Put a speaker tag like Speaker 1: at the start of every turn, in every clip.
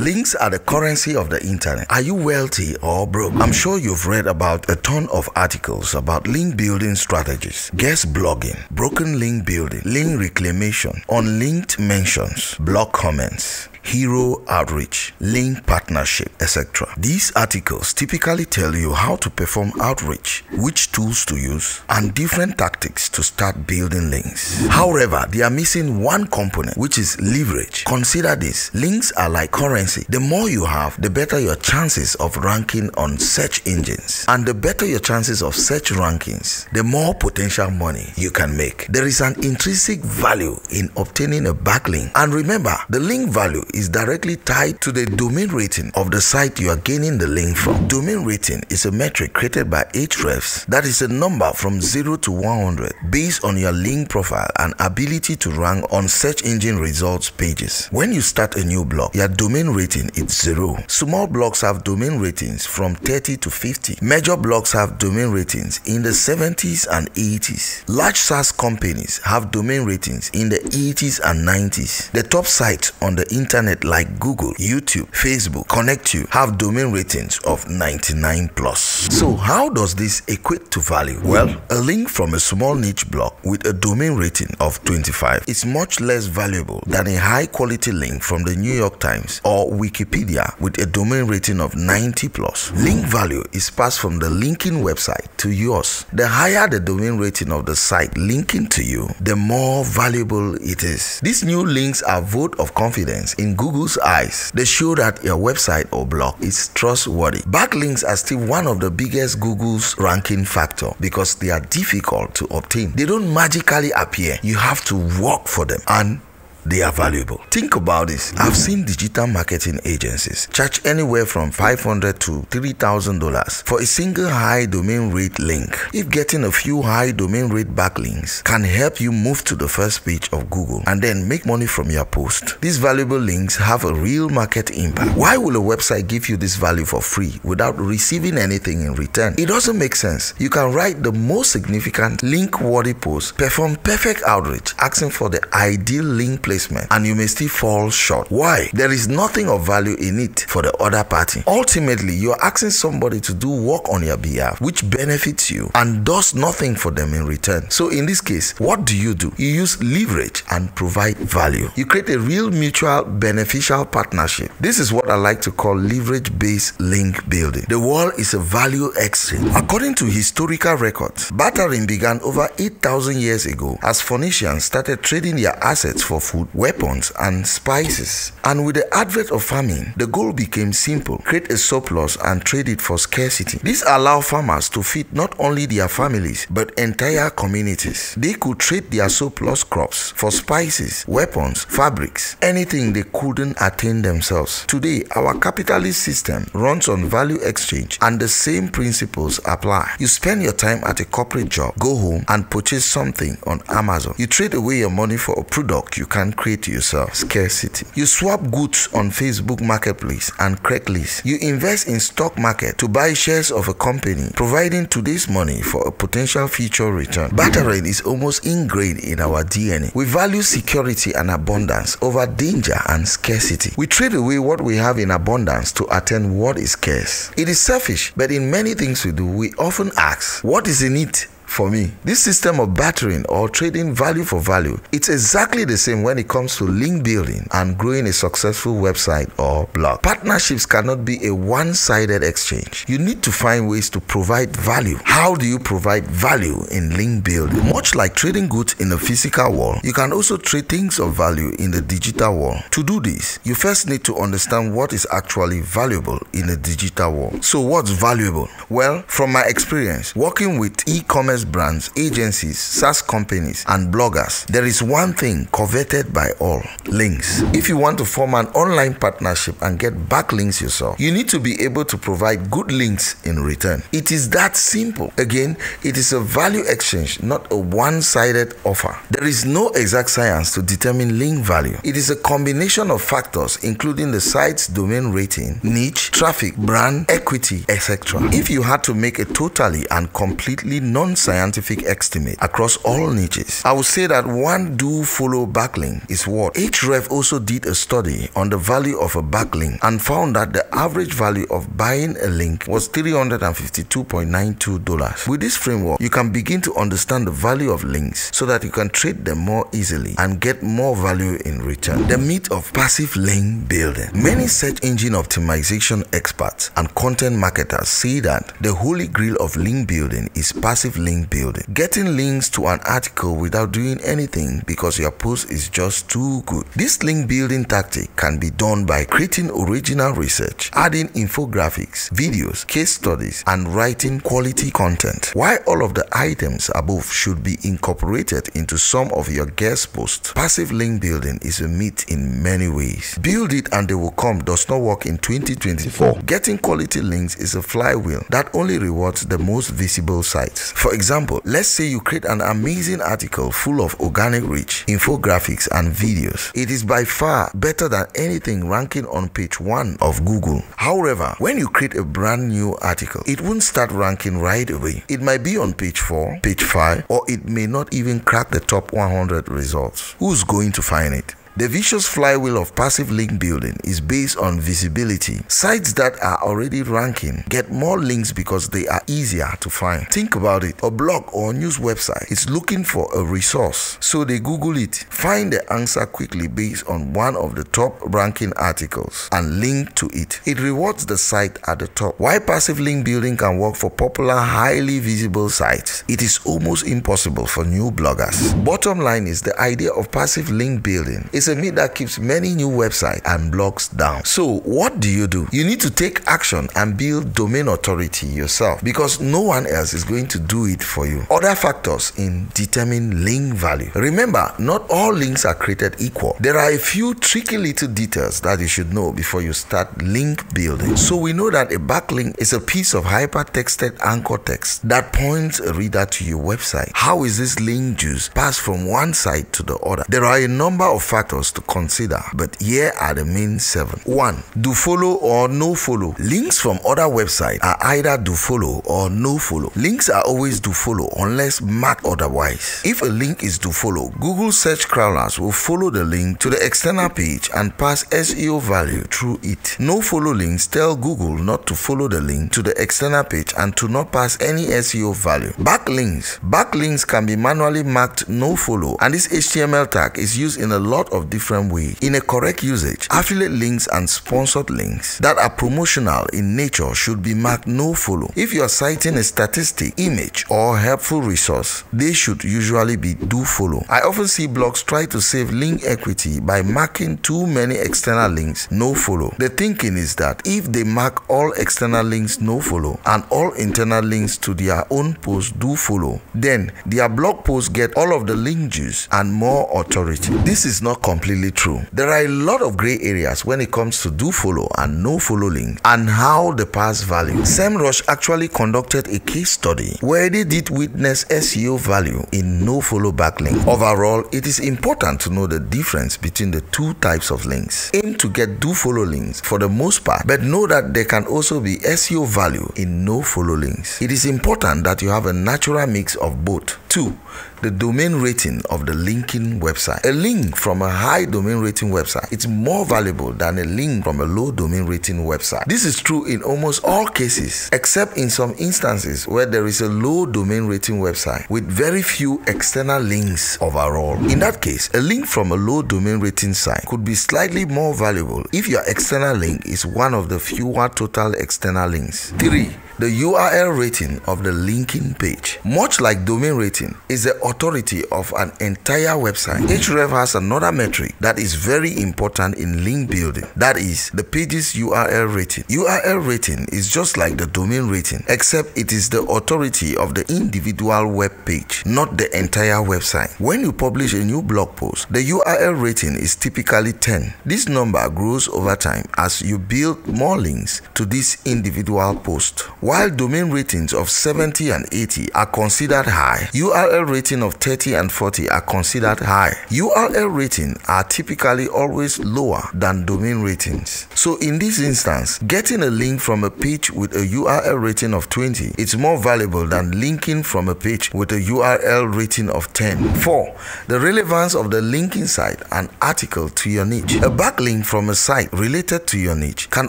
Speaker 1: Links are the currency of the internet. Are you wealthy or broke? I'm sure you've read about a ton of articles about link building strategies, guest blogging, broken link building, link reclamation, unlinked mentions, blog comments, hero outreach, link partnership, etc. These articles typically tell you how to perform outreach, which tools to use, and different tactics to start building links. However, they are missing one component, which is leverage. Consider this: links are like currency. The more you have, the better your chances of ranking on search engines. And the better your chances of search rankings, the more potential money you can make. There is an intrinsic value in obtaining a backlink. And remember, the link value is directly tied to the domain rating of the site you are gaining the link from. Domain rating is a metric created by Ahrefs that is a number from 0 to 100 based on your link profile and ability to rank on search engine results pages. When you start a new blog, your domain rating is 0. Small blogs have domain ratings from 30 to 50. Major blogs have domain ratings in the 70s and 80s. Large SaaS companies have domain ratings in the 80s and 90s. The top sites on the internet like Google, YouTube, Facebook, ConnectYou have domain ratings of 99+. So how does this equate to value? Well, a link from a small niche blog with a domain rating of 25 is much less valuable than a high quality link from the New York Times or Wikipedia with a domain rating of 90+. Link value is passed from the linking website to yours. The higher the domain rating of the site linking to you, the more valuable it is. These new links are vote of confidence in Google's eyes. They show that your website or blog is trustworthy. Backlinks are still one of the biggest Google's ranking factor because they are difficult to obtain. They don't magically appear. You have to work for them, and they are valuable. Think about this. I've seen digital marketing agencies charge anywhere from $500 to $3,000 for a single high domain rate link. If getting a few high domain rate backlinks can help you move to the first page of Google and then make money from your post, these valuable links have a real market impact. Why will a website give you this value for free without receiving anything in return? It doesn't make sense. You can write the most significant link-worthy post, perform perfect outreach, asking for the ideal link placement, and you may still fall short. Why? There is nothing of value in it for the other party. Ultimately, you are asking somebody to do work on your behalf, which benefits you and does nothing for them in return. So in this case, what do? You use leverage and provide value. You create a real mutual beneficial partnership. This is what I like to call leverage-based link building. The world is a value exchange. According to historical records, bartering began over 8,000 years ago as Phoenicians started trading their assets for food, weapons, and spices. And with the advent of famine, the goal became simple: create a surplus and trade it for scarcity. This allowed farmers to feed not only their families but entire communities. They could trade their surplus crops for spices, weapons, fabrics, anything they couldn't attain themselves. Today, our capitalist system runs on value exchange, and the same principles apply. You spend your time at a corporate job, go home and purchase something on Amazon. You trade away your money for a product you can create yourself, scarcity. You swap goods on Facebook Marketplace and Craigslist. You invest in stock market to buy shares of a company, providing today's money for a potential future return. Bartering is almost ingrained in our DNA. We value security and abundance over danger and scarcity. We trade away what we have in abundance to attain what is scarce. It is selfish, but in many things we do, we often ask, what is in it for me? This system of bartering or trading value for value, it's exactly the same when it comes to link building and growing a successful website or blog. Partnerships cannot be a one-sided exchange. You need to find ways to provide value. How do you provide value in link building? Much like trading goods in the physical world, you can also trade things of value in the digital world. To do this, you first need to understand what is actually valuable in the digital world. So what's valuable? Well, from my experience working with e-commerce brands, agencies, SaaS companies, and bloggers, there is one thing coveted by all: links. If you want to form an online partnership and get backlinks yourself, you need to be able to provide good links in return. It is that simple. Again, it is a value exchange, not a one-sided offer. There is no exact science to determine link value. It is a combination of factors including the site's domain rating, niche, traffic, brand, equity, etc. If you had to make a totally and completely non-scientific scientific estimate across all niches. I would say that one do-follow backlink is what? Href also did a study on the value of a backlink and found that the average value of buying a link was $352.92. With this framework, you can begin to understand the value of links so that you can trade them more easily and get more value in return. The myth of passive link building. Many search engine optimization experts and content marketers say that the holy grail of link building is passive link building. Getting links to an article without doing anything because your post is just too good. This link building tactic can be done by creating original research, adding infographics, videos, case studies, and writing quality content. While all of the items above should be incorporated into some of your guest posts, passive link building is a myth in many ways. Build it and they will come does not work in 2024. Getting quality links is a flywheel that only rewards the most visible sites. For example, let's say you create an amazing article full of organic reach, infographics, and videos. It is by far better than anything ranking on page 1 of Google. However, when you create a brand new article, it won't start ranking right away. It might be on page 4, page 5, or it may not even crack the top 100 results. Who's going to find it? The vicious flywheel of passive link building is based on visibility. Sites that are already ranking get more links because they are easier to find. Think about it. A blog or news website is looking for a resource, so they Google it, find the answer quickly based on one of the top ranking articles, and link to it. It rewards the site at the top. Why passive link building can work for popular, highly visible sites, it is almost impossible for new bloggers. Bottom line is the idea of passive link building is a myth that keeps many new websites and blogs down. So what do? You need to take action and build domain authority yourself because no one else is going to do it for you. Other factors in determine link value. Remember, not all links are created equal. There are a few tricky little details that you should know before you start link building. So we know that a backlink is a piece of hypertexted anchor text that points a reader to your website. How is this link juice passed from one site to the other? There are a number of factors to consider, but here are the main 7. 1. Do follow or no follow. Links from other websites are either do follow or no follow. Links are always do follow unless marked otherwise. If a link is do follow, Google search crawlers will follow the link to the external page and pass SEO value through it. No follow links tell Google not to follow the link to the external page and to not pass any SEO value. Backlinks can be manually marked no follow, and this HTML tag is used in a lot of different ways. In a correct usage, affiliate links and sponsored links that are promotional in nature should be marked no follow. If you are citing a statistic, image, or helpful resource, they should usually be do follow. I often see blogs try to save link equity by marking too many external links no follow. The thinking is that if they mark all external links no follow and all internal links to their own post do follow, then their blog posts get all of the link juice and more authority. This is not completely true. There are a lot of gray areas when it comes to do follow and no follow link and how they pass value. SEMrush actually conducted a case study where they did witness SEO value in no follow backlink. Overall, it is important to know the difference between the two types of links. Aim to get do follow links for the most part, but know that there can also be SEO value in no follow links. It is important that you have a natural mix of both. 2. The domain rating of the linking website. A link from a high domain rating website is more valuable than a link from a low domain rating website. This is true in almost all cases, except in some instances where there is a low domain rating website with very few external links overall. In that case, a link from a low domain rating site could be slightly more valuable if your external link is one of the fewer total external links. 3. The URL rating of the linking page. Much like domain rating is the authority of an entire website, Href has another metric that is very important in link building. That is the page's URL rating. URL rating is just like the domain rating, except it is the authority of the individual web page, not the entire website. When you publish a new blog post, the URL rating is typically 10. This number grows over time as you build more links to this individual post. While domain ratings of 70 and 80 are considered high, URL rating of 30 and 40 are considered high. URL rating are typically always lower than domain ratings. So in this instance, getting a link from a page with a URL rating of 20 is more valuable than linking from a page with a URL rating of 10. 4. The relevance of the linking site and article to your niche. A backlink from a site related to your niche can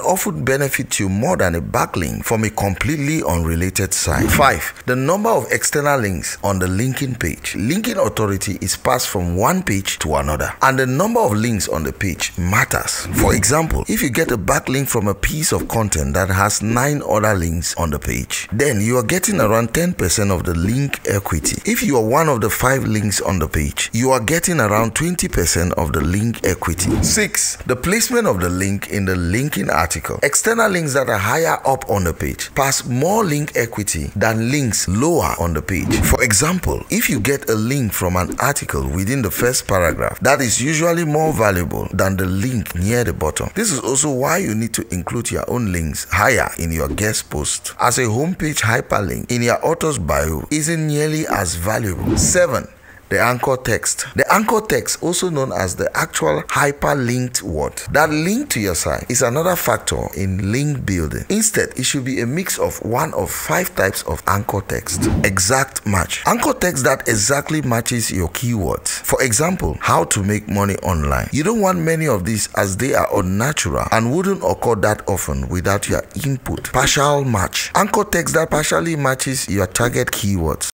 Speaker 1: often benefit you more than a backlink from a completely unrelated site. 5. The number of external links on the linking page. Linking authority is passed from one page to another, and the number of links on the page matters. For example, if you get a backlink from a piece of content that has 9 other links on the page, then you are getting around 10% of the link equity. If you are one of the 5 links on the page, you are getting around 20% of the link equity. 6. The placement of the link in the linking article. External links that are higher up on the page pass more link equity than links lower on the page. For example, if you get a link from an article within the first paragraph, that is usually more valuable than the link near the bottom. This is also why you need to include your own links higher in your guest post, as a homepage hyperlink in your author's bio isn't nearly as valuable. 7. The anchor text. The anchor text, also known as the actual hyperlinked word that link to your site, is another factor in link building. Instead, it should be a mix of one of 5 types of anchor text. Exact match. Anchor text that exactly matches your keywords. For example, how to make money online. You don't want many of these as they are unnatural and wouldn't occur that often without your input. Partial match. Anchor text that partially matches your target keywords.